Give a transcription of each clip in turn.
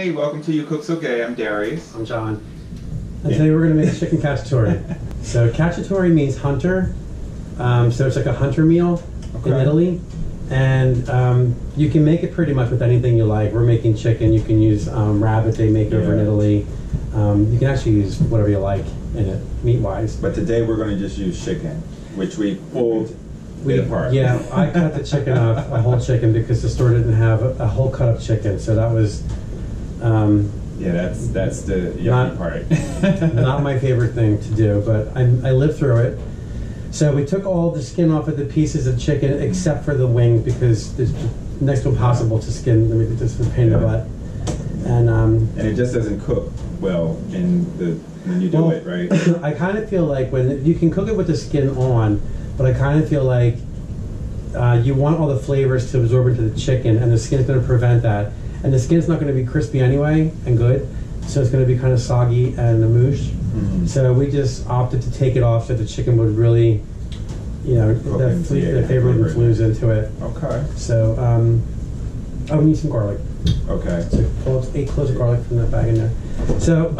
Hey, welcome to You Cook So Gay. I'm Darius. I'm John. And today we're going to make chicken cacciatore. So cacciatore means hunter. So it's like a hunter meal in Italy. And you can make it pretty much with anything you like. We're making chicken. You can use rabbit they make over in Italy. You can actually use whatever you like in it, meat-wise. But today we're going to just use chicken, which we pulled it apart. Yeah, I cut the chicken off, a whole chicken, because the store didn't have a whole cut-up chicken. So that was... yeah, that's the yucky part. Not my favorite thing to do, but I lived through it. So we took all the skin off of the pieces of chicken except for the wing, because it's next to impossible to skin. I mean, it's just a pain in the butt. And it just doesn't cook well when you do it, right? I kind of feel like when you can cook it with the skin on, but I kind of feel like you want all the flavors to absorb into the chicken, and the skin's going to prevent that. And the skin's not going to be crispy anyway and good, so it's going to be kind of soggy and a moosh. Mm-hmm. So we just opted to take it off so the chicken would really, you know, the flavor influence into it. Okay. So, we need some garlic. Okay. So pull 8 cloves of garlic from that bag in there. So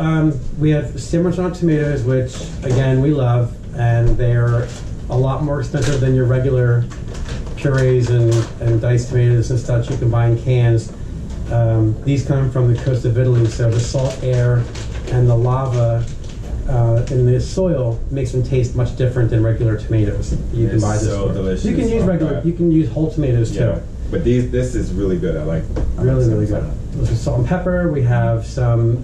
we have simmered on tomatoes, which again we love, and they're a lot more expensive than your regular purees and diced tomatoes and such you can buy in cans. These come from the coast of Italy, so the salt air and the lava in the soil makes them taste much different than regular tomatoes. You can buy this. So delicious. You can use regular. You can use whole tomatoes too. But this is really good. I like. Really good. This is salt and pepper. We have some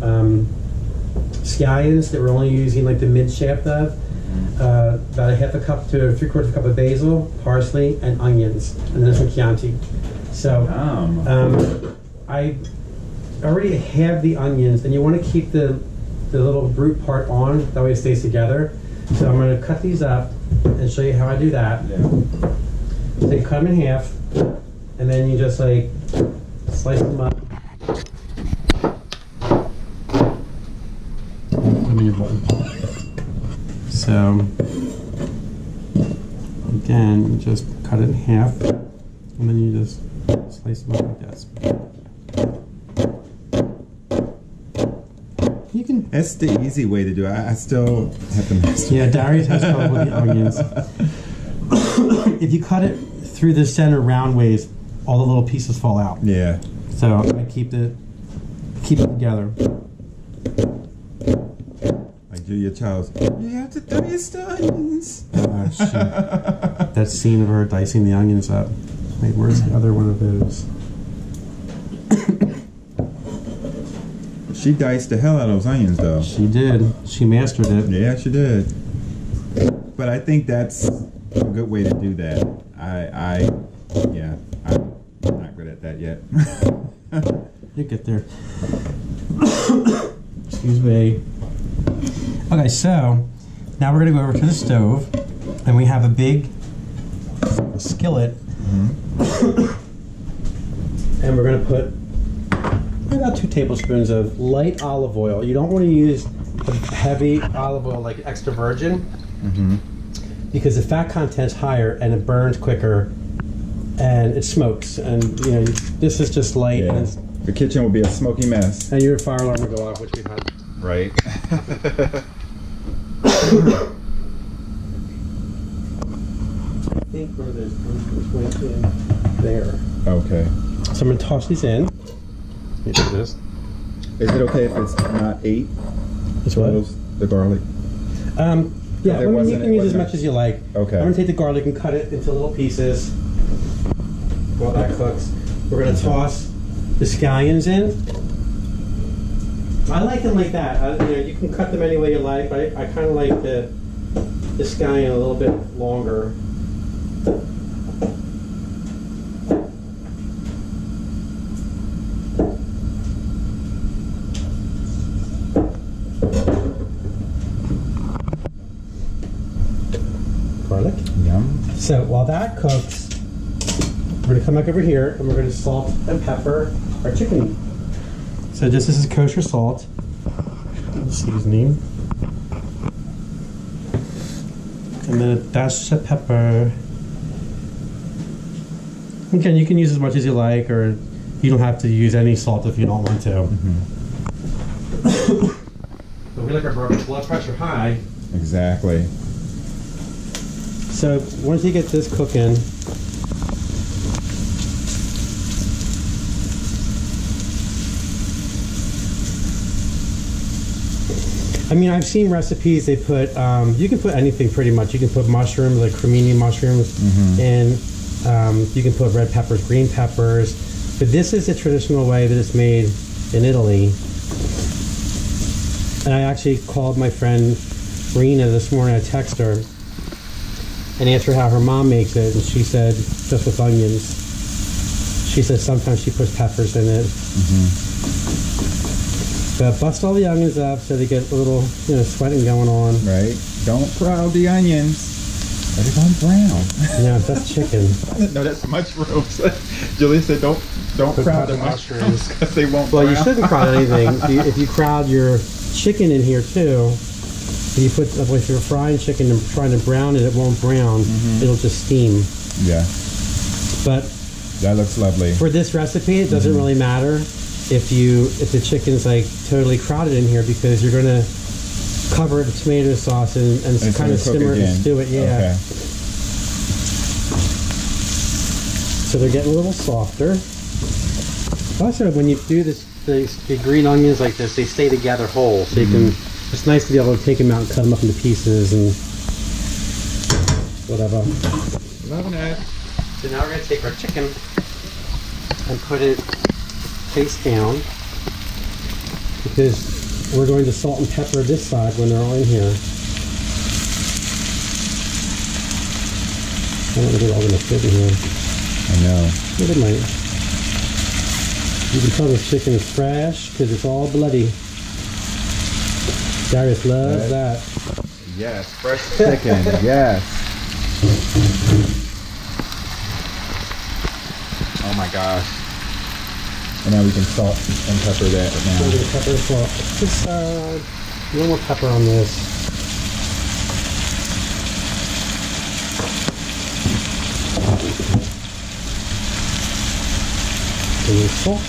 scallions that we're only using like the mid shaft of. About a 1/2 cup to 3/4 cup of basil, parsley, and onions, and then some Chianti. So. I already have the onions, and you want to keep the little root part on, that way it stays together. So I'm going to cut these up and show you how I do that. Yeah. So you cut them in half, and then you just like slice them up. So again, you just cut it in half, and then you just slice them up like this. That's the easy way to do it. I still have to mess. Yeah, Darius has trouble with the onions. If you cut it through the center round ways, all the little pieces fall out. Yeah. So I keep it together. Like Julia Childs. You have to dice the onions. Oh, shoot. That scene of her dicing the onions up. Wait, where's the other one of those? She diced the hell out of those onions, though. She did. She mastered it. Yeah, she did. But I think that's a good way to do that. I'm not good at that yet. You get there. Excuse me. Okay, so now we're going to go over to the stove, and we have a big skillet, and we're going to put about 2 tablespoons of light olive oil. You don't want to use heavy olive oil like extra virgin, because the fat content's higher and it burns quicker and it smokes. And you know, this is just light. Yeah. And the kitchen will be a smoky mess. And your fire alarm will go off, which we've had. Right. I think where there's went in there. Okay. So I'm going to toss these in. Look at this. Is it okay if it's not 8? It's what? The garlic? Yeah, I mean, you can use as much as you like. Okay. I'm going to take the garlic and cut it into little pieces while that cooks. We're going to toss the scallions in. I like them like that. You know, you can cut them any way you like, but I kind of like the scallion a little bit longer. Garlic. Yum. So while that cooks, we're going to come back over here and we're going to salt and pepper our chicken. So this is kosher salt, seasoning, and then a dash of pepper. Again, you can use as much as you like, or you don't have to use any salt if you don't want to. But we like our blood pressure high. Exactly. So once you get this cooking, I mean, I've seen recipes they put, you can put anything pretty much. You can put mushrooms, like cremini mushrooms, and you can put red peppers, green peppers. But this is the traditional way that it's made in Italy. And I actually called my friend Rena this morning. I texted her and asked her how her mom makes it, and she said just with onions. She said sometimes she puts peppers in it. But bust all the onions up so they get a little, sweating going on. Right. Don't crowd the onions. Let it go brown. Yeah, that's chicken. No, that's mushrooms. Julie said don't crowd the mushrooms because they won't brown. Well, you shouldn't crowd anything. If you crowd your chicken in here too, if you put, if you're frying chicken and trying to brown it, it won't brown. It'll just steam. Yeah. But that looks lovely. For this recipe, it doesn't really matter if the chicken's like totally crowded in here, because you're gonna cover it with tomato sauce and kind of simmer it and stew it. Yeah. Okay. So they're getting a little softer. Also, when you do this, the green onions like this, they stay together whole. So you can. It's nice to be able to take them out and cut them up into pieces and whatever. Loving it. So now we're gonna take our chicken and put it face down, because we're going to salt and pepper this side when they're all in here. I don't know if they're all going to fit in here. I know. But it might. You can tell this chicken is fresh because it's all bloody. Darius loves that. Yes, fresh chicken. Yes. Oh my gosh. And now we can salt and pepper that now. We're going to pepper and salt. Just a little more pepper on this. A little salt.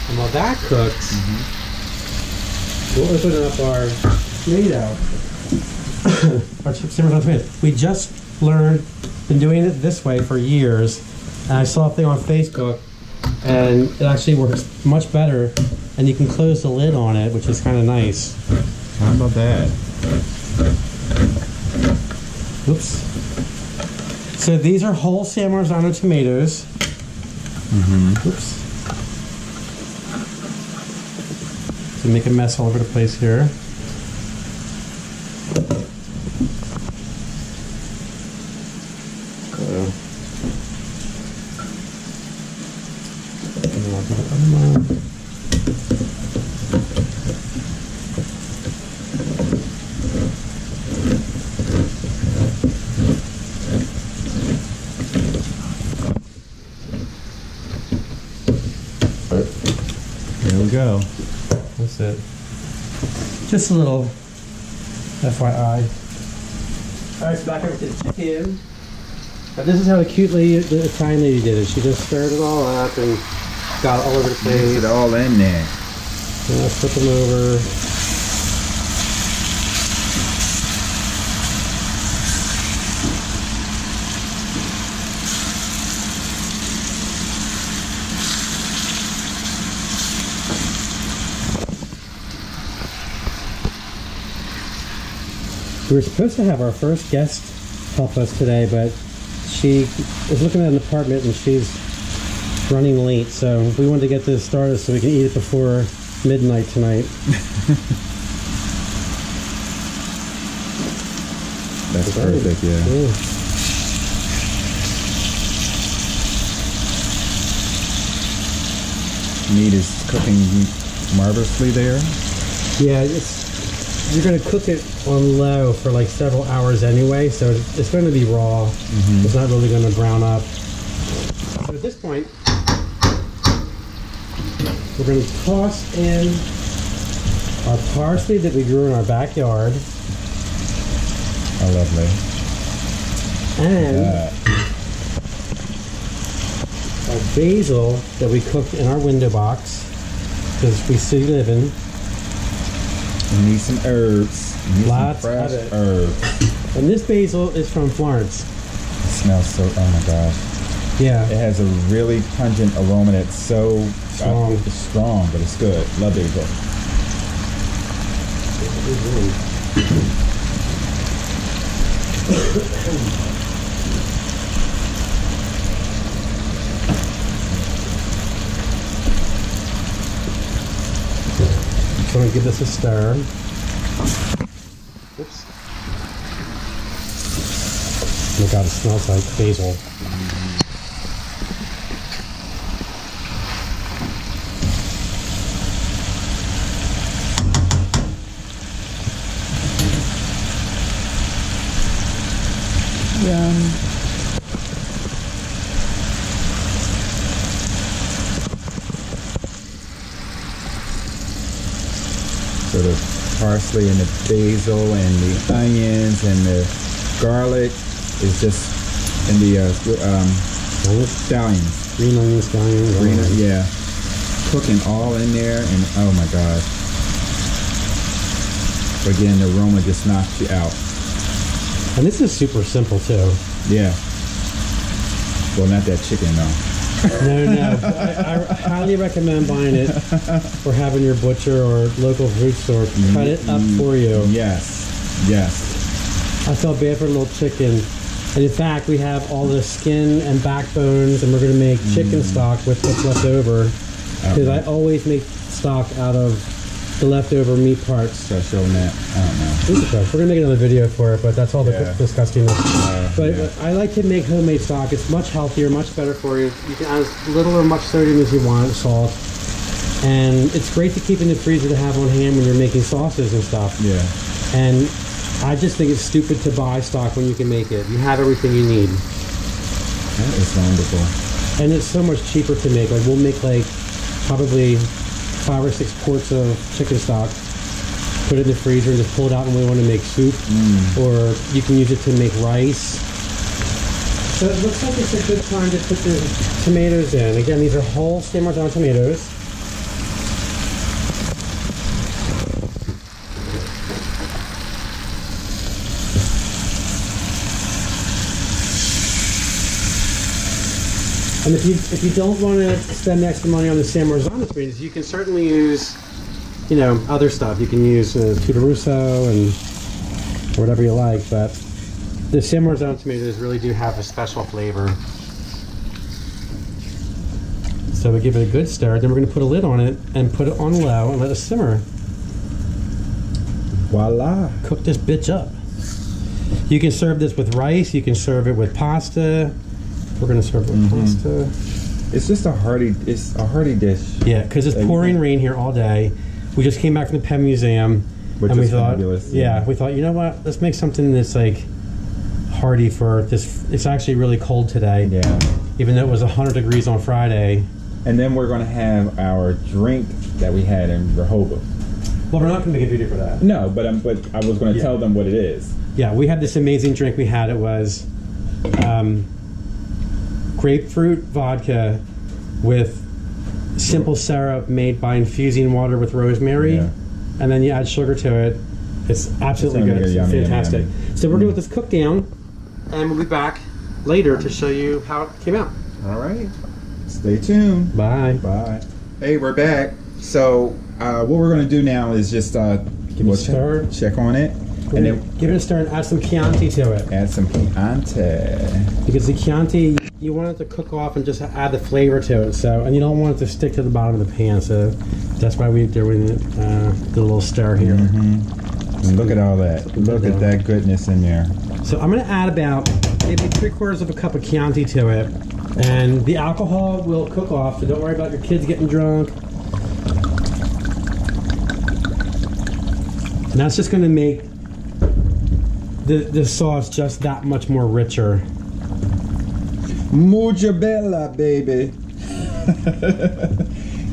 And while that cooks, we'll open up our tomato. Our simmered on tomato. We just learned, been doing it this way for years, and I saw a thing on Facebook, and it actually works much better, and you can close the lid on it, which is kind of nice. How about that? Oops. So these are whole San Marzano tomatoes. Oops. So make a mess all over the place here. There we go. That's it. Just a little FYI. Alright, so back over to the chicken. Now this is how the cute lady, the Italian lady did it. She just stirred it all up and got it all over the place. Mix it all in there. Yeah, flip them over. We were supposed to have our first guest help us today, but she is looking at an apartment and she's running late, so we wanted to get this started so we can eat it before midnight tonight. That's perfect, yeah. Meat is cooking marvelously there. Yeah, you're going to cook it on low for like several hours anyway, so it's going to be raw. It's not really going to brown up. So at this point, we're going to toss in our parsley that we grew in our backyard. Oh, lovely. And our basil that we cooked in our window box, because we city living. We need some herbs. We need Lots some fresh of it. herbs. And this basil is from Florence. It smells so, oh my gosh. Yeah. It has a really pungent aroma that's so Strong. It's strong, but it's good. Love basil. So I'm gonna give this a stir. Oops. Oh my god, it smells like basil. Yum. So the parsley and the basil and the onions and the garlic is just in the scallions. Green onions, scallions. Green, yeah. Cooking all in there, and oh my god. Again, the aroma just knocks you out. And this is super simple too. Yeah. Well, not that chicken though. No. I highly recommend buying it or having your butcher or local food store cut it up for you. Yes. Yes. I felt bad for a little chicken. And in fact, we have all the skin and backbones, and we're going to make chicken stock with what's left over. Because I always make stock out of the leftover meat parts. So showing that, I don't know. We're going to make another video for it, but that's all the disgustingness. But yeah. I like to make homemade stock. It's much healthier, much better for you. You can add as little or much sodium as you want, salt. And it's great to keep in the freezer to have on hand when you're making sauces and stuff. Yeah. And I just think it's stupid to buy stock when you can make it. You have everything you need. That is wonderful. And it's so much cheaper to make. Like, we'll make like probably 5 or 6 quarts of chicken stock, put it in the freezer and just pull it out when we want to make soup, or you can use it to make rice. So it looks like it's a good time to put the tomatoes in. Again, these are whole Saint-Martin tomatoes. And if you don't want to spend extra money on the San Marzano tomatoes, you can certainly use, you know, other stuff. You can use Tuberusso and whatever you like, but the San Marzano tomatoes really do have a special flavor. So we give it a good stir, then we're going to put a lid on it and put it on low and let it simmer. Voila. Cook this bitch up. You can serve this with rice, you can serve it with pasta. We're gonna serve it with pasta. It's just a hearty dish. Yeah, because it's pouring rain here all day. We just came back from the Penn Museum, Which and we is thought, fabulous. yeah, we thought, you know what? Let's make something that's like hearty for this. It's actually really cold today. Yeah. Even though it was 100 degrees on Friday. And then we're gonna have our drink that we had in Rehoboth. Well, we're not gonna make a video for that. No, but I was gonna tell them what it is. Yeah, we had this amazing drink we had. It was grapefruit vodka with simple syrup made by infusing water with rosemary, and then you add sugar to it. It's absolutely good. It's yummy, fantastic. yummy. So we're going to let this cook down, and we'll be back later to show you how it came out. All right. Stay tuned. Bye. Bye. Hey, we're back. So what we're gonna do now is just Give it a stir. check on it. And then give it a stir and add some Chianti to it. add some Chianti. Because the Chianti, you want it to cook off and just add the flavor to it. So, and you don't want it to stick to the bottom of the pan. So that's why we're doing it. The little stir here. And look at all that. Look at that goodness in there. So I'm going to add about maybe 3/4 of a cup of Chianti to it, and the alcohol will cook off. So don't worry about your kids getting drunk. And that's just going to make the sauce just that much more richer. Mucha bella, baby.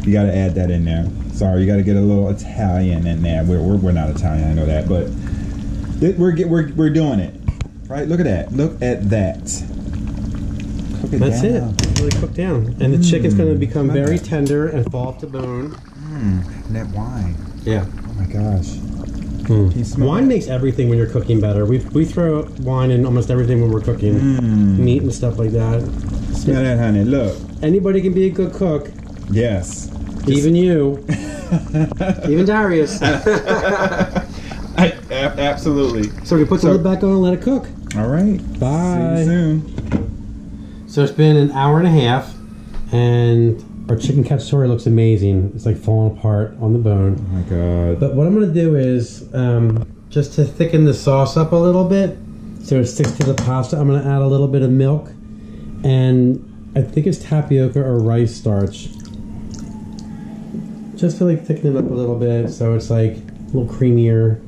You got to add that in there. Sorry, you got to get a little Italian in there. We're not Italian, I know that, but we're doing it. Right? Look at that. Look at that. Cook it That's down. it. It's really cooked down. And the chicken's going to become Smell very that. tender and fall off the bone. And that wine. Yeah. Oh my gosh. Can you smell Wine it? makes everything when you're cooking better. We throw wine in almost everything when we're cooking. Meat and stuff like that. Smell that, honey. Look. Anybody can be a good cook. Yes. Even you. Even Darius. Absolutely. So we put the lid back on and let it cook. All right. Bye. See you soon. So it's been an hour and a half, and our chicken cacciatore looks amazing. It's like falling apart on the bone. Oh my god. But what I'm going to do is, just to thicken the sauce up a little bit, so it sticks to the pasta, I'm going to add a little bit of milk, and I think it's tapioca or rice starch. Just to like thicken it up a little bit, so it's like a little creamier.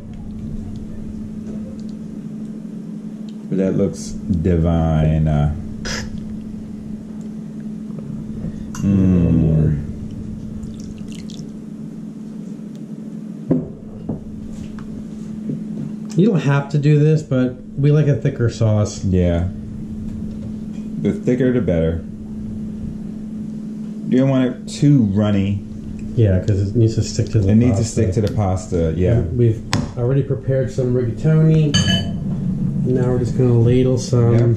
That looks divine. A little more. You don't have to do this, but we like a thicker sauce. Yeah. The thicker the better. You don't want it too runny. Yeah, because it needs to stick to the pasta. It needs to stick to the pasta, yeah. We've already prepared some rigatoni. Now we're just going to ladle some Yep.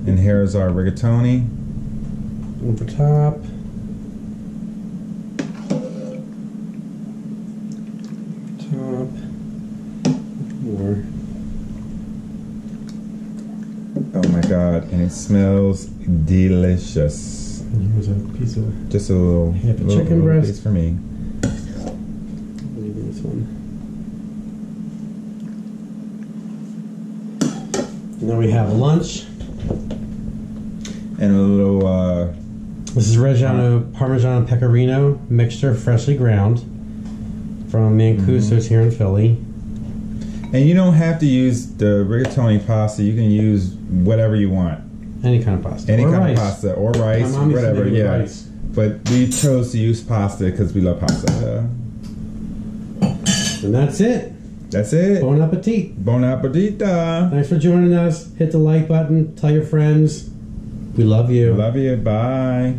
And here's our rigatoni. over top. Top. More. Oh my god, and it smells delicious. And here's a piece of Just a little, half a little, chicken little breast. piece for me. Maybe this one. Now we have lunch. And a little, This is Reggiano Parmigiano Pecorino mixture, freshly ground from Mancuso's here in Philly. and you don't have to use the rigatoni pasta. You can use whatever you want. Any kind of pasta. Any or kind rice. of pasta or rice, My mom used to whatever, make it with yeah. rice. But we chose to use pasta because we love pasta. And that's it. That's it. Bon appetit. Bon appetita. Thanks for joining us. Hit the like button. Tell your friends. We love you. Love you. Bye.